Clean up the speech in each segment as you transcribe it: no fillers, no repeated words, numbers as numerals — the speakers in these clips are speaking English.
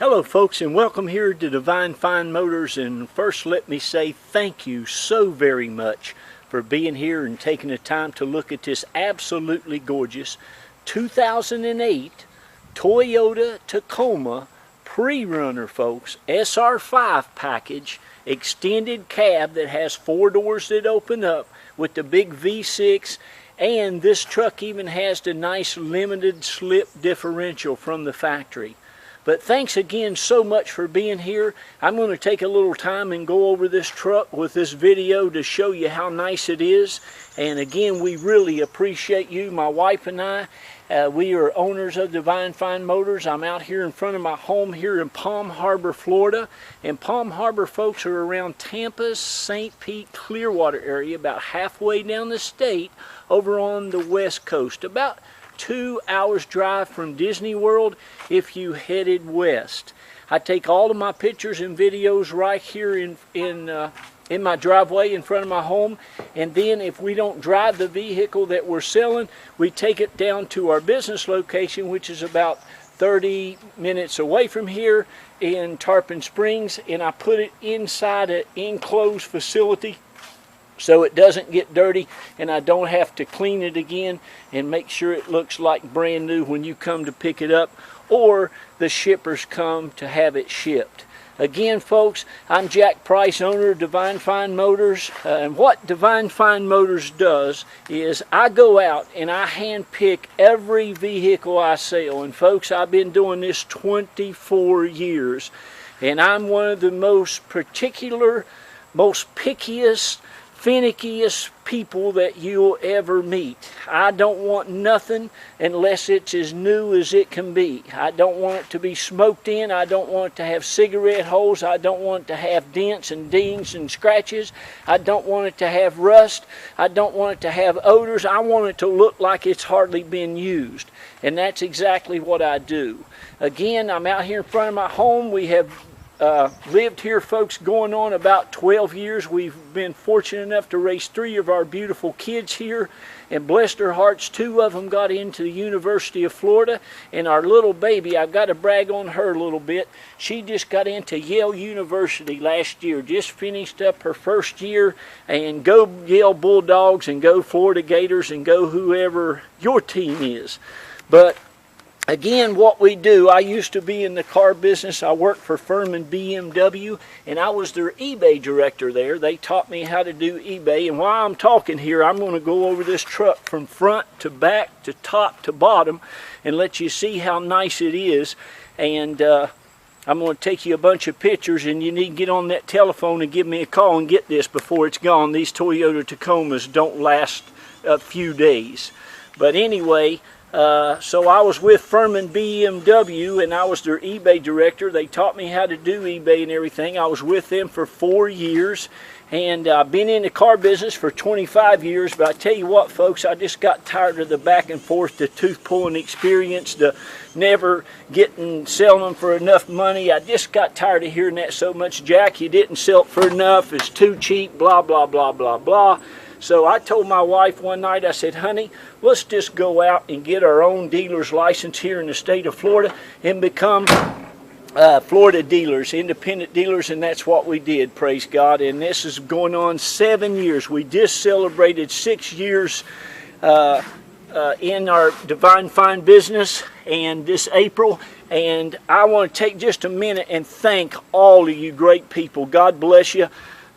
Hello folks, and welcome here to Divine Fine Motors. And first let me say thank you so very much for being here and taking the time to look at this absolutely gorgeous 2008 Toyota Tacoma pre-runner, folks. SR5 package, extended cab that has 4 doors that open up with the big V6, and this truck even has the nice limited slip differential from the factory. But thanks again so much for being here. I'm going to take a little time and go over this truck with this video to show you how nice it is. And again, we really appreciate you. My wife and I, we are owners of Divine Fine Motors. I'm out here in front of my home here in Palm Harbor, Florida. And Palm Harbor folks are around Tampa's St. Pete, Clearwater area, about halfway down the state over on the west coast. About 2 hours drive from Disney World if you headed west. I take all of my pictures and videos right here in my driveway in front of my home, and then if we don't drive the vehicle that we're selling, we take it down to our business location, which is about 30 minutes away from here in Tarpon Springs, and I put it inside an enclosed facility so it doesn't get dirty and I don't have to clean it again and make sure it looks like brand new when you come to pick it up or the shippers come to have it shipped. Again, folks, I'm Jack Price, owner of Divine Fine Motors, and what Divine Fine Motors does is I go out and I hand pick every vehicle I sell. And folks, I've been doing this 24 years, and I'm one of the most particular, most pickiest, finickiest people that you'll ever meet. I don't want nothing unless it's as new as it can be. I don't want it to be smoked in. I don't want it to have cigarette holes. I don't want it to have dents and dings and scratches. I don't want it to have rust. I don't want it to have odors. I want it to look like it's hardly been used. And that's exactly what I do. Again, I'm out here in front of my home. We have lived here, folks, going on about 12 years. We've been fortunate enough to raise 3 of our beautiful kids here, and bless their hearts, 2 of them got into the University of Florida, and our little baby, I've got to brag on her a little bit. She just got into Yale University last year, just finished up her first year, and go Yale Bulldogs and go Florida Gators and go whoever your team is. But again, what we do, I used to be in the car business. I worked for Furman BMW, and I was their eBay director there. They taught me how to do eBay, and while I'm talking here, I'm going to go over this truck from front to back to top to bottom and let you see how nice it is. And I'm going to take you a bunch of pictures, and you need to get on that telephone and give me a call and get this before it's gone. These Toyota Tacomas don't last a few days. But anyway, so I was with Furman BMW, and I was their eBay director. They taught me how to do eBay and everything. I was with them for 4 years, and I've been in the car business for 25 years. But I tell you what, folks, I just got tired of the back and forth, the tooth pulling experience, the never selling them for enough money. I just got tired of hearing that so much. Jack, you didn't sell it for enough. It's too cheap, blah, blah, blah, blah, blah. So I told my wife one night, I said, honey, let's just go out and get our own dealer's license here in the state of Florida and become Florida dealers, independent dealers, and that's what we did, praise God. And this is going on 7 years. We just celebrated 6 years in our Divine Fine business, and this April. And I want to take just a minute and thank all of you great people. God bless you.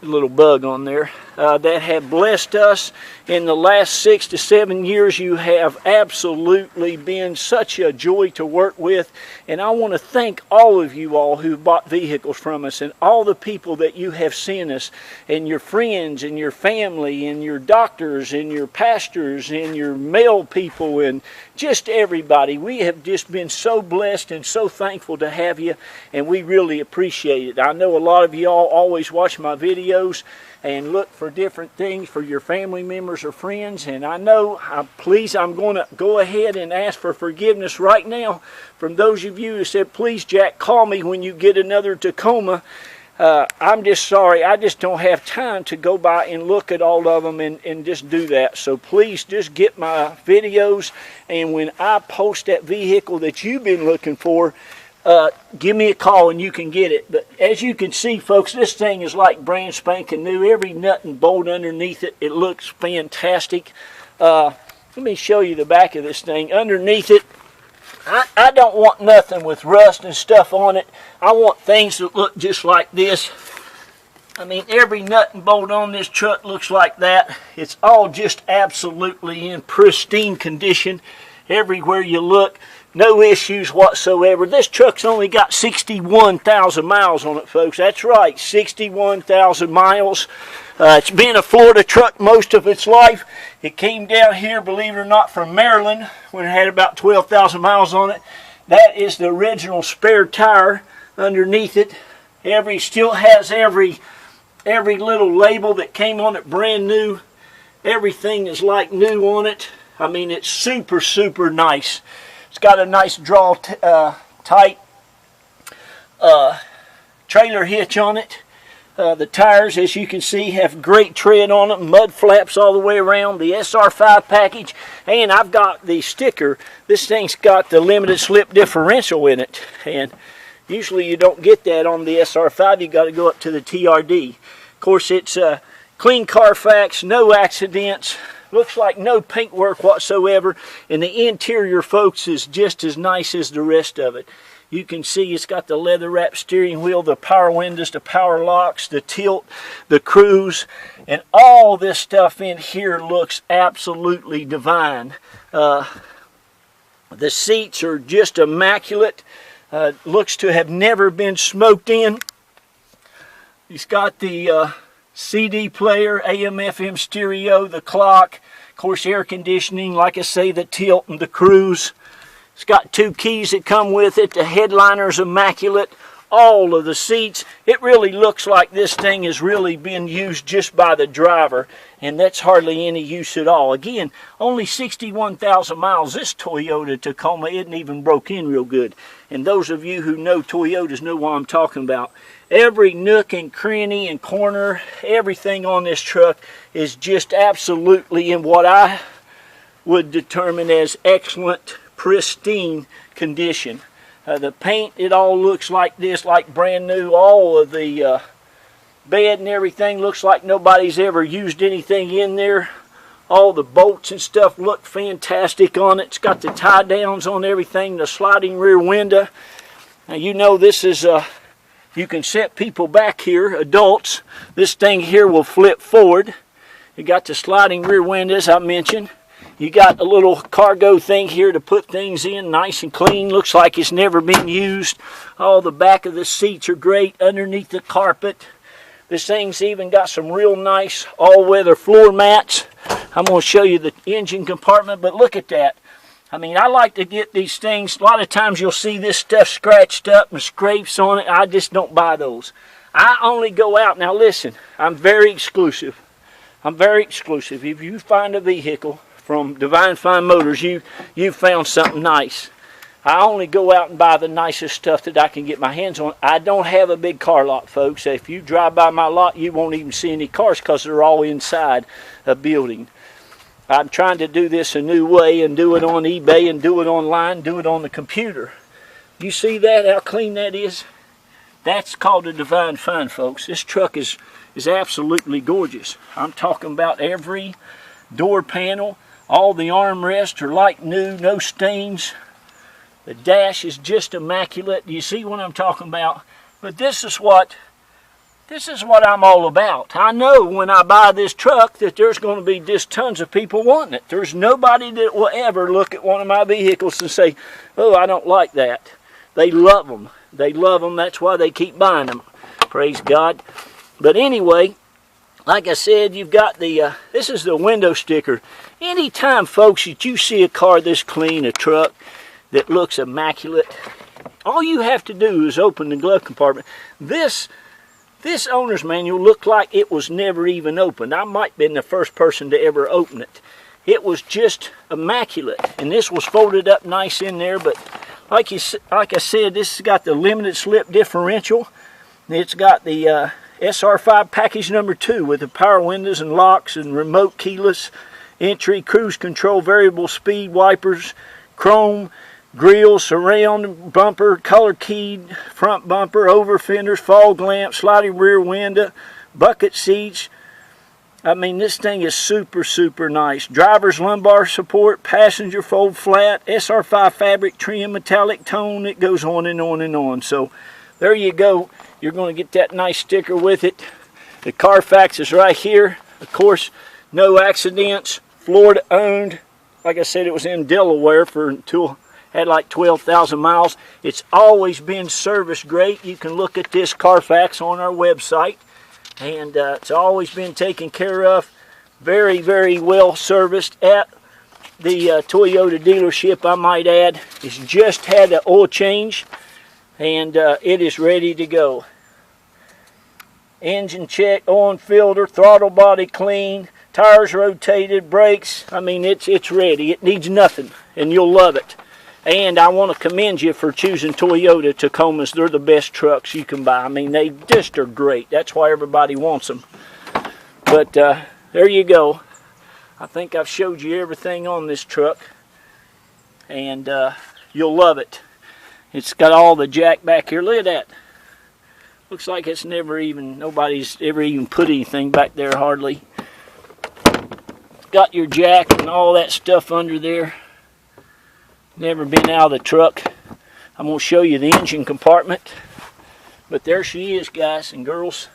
A little bug on there, that have blessed us in the last 6 to 7 years. You have absolutely been such a joy to work with, and I want to thank all of you all who bought vehicles from us, and all the people that you have sent us, and your friends and your family and your doctors and your pastors and your mail people and just everybody. We have just been so blessed and so thankful to have you, and we really appreciate it. I know a lot of you all always watch my videos and look for different things for your family members or friends, and I know, I'm going to go ahead and ask for forgiveness right now from those of you who said, please, Jack, call me when you get another Tacoma. I'm just sorry, I just don't have time to go by and look at all of them and just do that. So please just get my videos, and when I post that vehicle that you've been looking for, give me a call and you can get it. But as you can see, folks, this thing is like brand spanking new. Every nut and bolt underneath it, it looks fantastic. Let me show you the back of this thing. Underneath it, I don't want nothing with rust and stuff on it. I want things that look just like this. I mean, every nut and bolt on this truck looks like that. It's all just absolutely in pristine condition. Everywhere you look, no issues whatsoever. This truck's only got 61,000 miles on it, folks. That's right, 61,000 miles. It's been a Florida truck most of its life. It came down here, believe it or not, from Maryland when it had about 12,000 miles on it. That is the original spare tire underneath it. Still has every little label that came on it brand new. Everything is like new on it. I mean, it's super, super nice. It's got a nice draw tight trailer hitch on it. The tires, as you can see, have great tread on them. Mud flaps all the way around. The SR5 package. And I've got the sticker. This thing's got the limited slip differential in it. And usually you don't get that on the SR5. You got to go up to the TRD. Of course, it's clean Carfax, no accidents. Looks like no paintwork whatsoever, and the interior, folks, is just as nice as the rest of it. You can see it's got the leather wrap steering wheel, the power windows, the power locks, the tilt, the cruise, and all this stuff in here looks absolutely divine. The seats are just immaculate. Looks to have never been smoked in. It's got the CD player, AM, FM stereo, the clock, of course air conditioning, like I say, the tilt and the cruise. It's got 2 keys that come with it. The headliner's immaculate. All of the seats. It really looks like this thing has really been used just by the driver, and that's hardly any use at all. Again, only 61,000 miles. This Toyota Tacoma isn't even broke in real good. And those of you who know Toyotas know what I'm talking about. Every nook and cranny and corner, everything on this truck is just absolutely in what I would determine as excellent, pristine condition. The paint, it all looks like this, like brand new. All of the bed and everything looks like nobody's ever used anything in there. All the bolts and stuff look fantastic on it. It's got the tie downs on everything, the sliding rear window. Now you know this is you can set people back here, adults. This thing here will flip forward. You got the sliding rear windows I mentioned. You got a little cargo thing here to put things in, nice and clean. Looks like it's never been used. All the back of the seats are great underneath the carpet. This thing's even got some real nice all-weather floor mats. I'm going to show you the engine compartment, but look at that. I mean, I like to get these things. A lot of times you'll see this stuff scratched up and scrapes on it. I just don't buy those. I only go out. Now listen, I'm very exclusive. I'm very exclusive. If you find a vehicle from Divine Fine Motors, you've found something nice. I only go out and buy the nicest stuff that I can get my hands on. I don't have a big car lot, folks. If you drive by my lot, you won't even see any cars because they're all inside a building. I'm trying to do this a new way and do it on eBay and do it online, do it on the computer. You see that, how clean that is? That's called a Divine Fine, folks. This truck is absolutely gorgeous. I'm talking about every door panel. All the armrests are like new, no stains. The dash is just immaculate. You see what I'm talking about? But this is what I'm all about. I know when I buy this truck that there's going to be just tons of people wanting it. There's nobody that will ever look at one of my vehicles and say, oh, I don't like that. They love them. They love them. That's why they keep buying them. Praise God. But anyway, like I said, you've got the, this is the window sticker. Anytime, folks, that you see a car this clean, a truck that looks immaculate, all you have to do is open the glove compartment. This owner's manual looked like it was never even opened. I might have been the first person to ever open it. It was just immaculate. And this was folded up nice in there, but like I said, this has got the limited slip differential. It's got the SR5 package number 2 with the power windows and locks and remote keyless entry, cruise control, variable speed wipers, chrome, Grill, surround bumper, color keyed front bumper, over fenders, fog lamps, sliding rear window, bucket seats. I mean, this thing is super, super nice. Driver's lumbar support, passenger fold flat, SR5 fabric trim, metallic tone. It goes on and on and on. So there you go. You're going to get that nice sticker with it. The Carfax is right here. Of course, no accidents. Florida owned. Like I said, it was in Delaware until had like 12,000 miles. It's always been serviced great. You can look at this Carfax on our website, and it's always been taken care of. Very, very well serviced at the Toyota dealership, I might add. It's just had an oil change, and it is ready to go. Engine check, on filter, throttle body clean, tires rotated, brakes. I mean, it's ready. It needs nothing, and you'll love it. And I want to commend you for choosing Toyota Tacomas. They're the best trucks you can buy. I mean, they just are great. That's why everybody wants them. But there you go. I think I've showed you everything on this truck, and you'll love it. It's got all the jack back here. Look at that. Looks like it's nobody's ever even put anything back there hardly. Got your jack and all that stuff under there. Never been out of the truck. I'm going to show you the engine compartment. But there she is, guys and girls.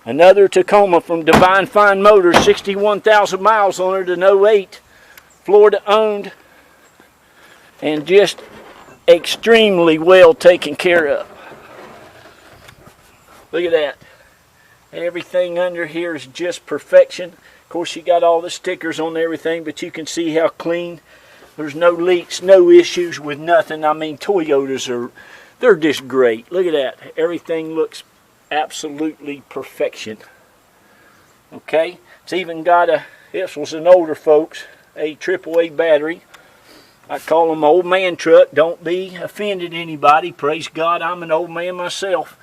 Another Tacoma from Divine Fine Motors. 61,000 miles on her, to 08. Florida owned. And just extremely well taken care of. Look at that. Everything under here is just perfection. Of course, you got all the stickers on everything, but you can see how clean. There's no leaks, no issues with nothing. I mean, Toyotas they're just great. Look at that. Everything looks absolutely perfection. Okay? It's even got this was an older folks, a AAA battery. I call them old man truck. Don't be offended anybody. Praise God, I'm an old man myself.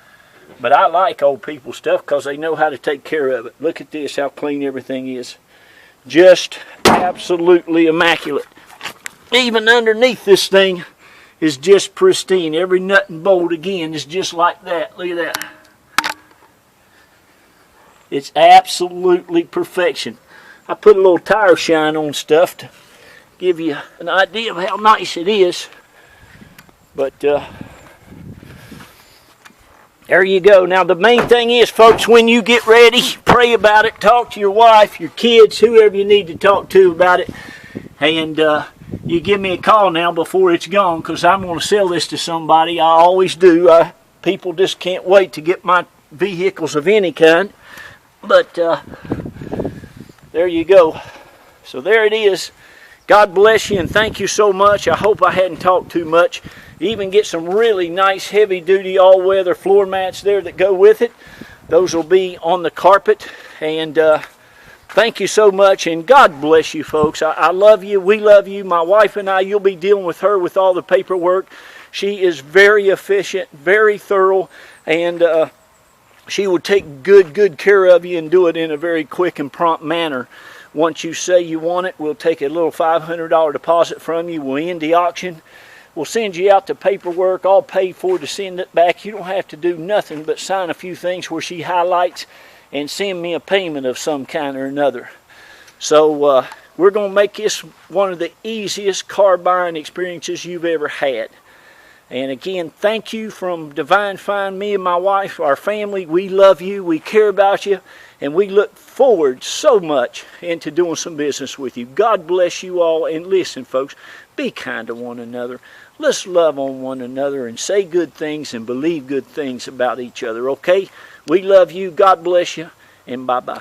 But I like old people stuff because they know how to take care of it. Look at this, how clean everything is. Just absolutely immaculate. Even underneath this thing is just pristine. Every nut and bolt again is just like that. Look at that. It's absolutely perfection. I put a little tire shine on stuff to give you an idea of how nice it is. But there you go. Now the main thing is, folks, when you get ready, pray about it. Talk to your wife, your kids, whoever you need to talk to about it. And you give me a call now before it's gone, because I'm going to sell this to somebody. I always do. People just can't wait to get my vehicles of any kind. But there you go. So there it is. God bless you and thank you so much. I hope I hadn't talked too much. You even get some really nice heavy-duty all-weather floor mats there that go with it. Those will be on the carpet. And thank you so much, and God bless you, folks. I love you. We love you. My wife and I, you'll be dealing with her with all the paperwork. She is very efficient, very thorough, and she will take good care of you and do it in a very quick and prompt manner. Once you say you want it, we'll take a little $500 deposit from you. We'll end the auction. We'll send you out the paperwork, all paid for, to send it back. You don't have to do nothing but sign a few things where she highlights and send me a payment of some kind or another. So we're going to make this one of the easiest car buying experiences you've ever had. And again, thank you from Divine Fine, me and my wife, our family. We love you, we care about you, and we look forward so much into doing some business with you. God bless you all, and listen, folks, be kind to one another. Let's love on one another and say good things and believe good things about each other, okay? We love you, God bless you, and bye-bye.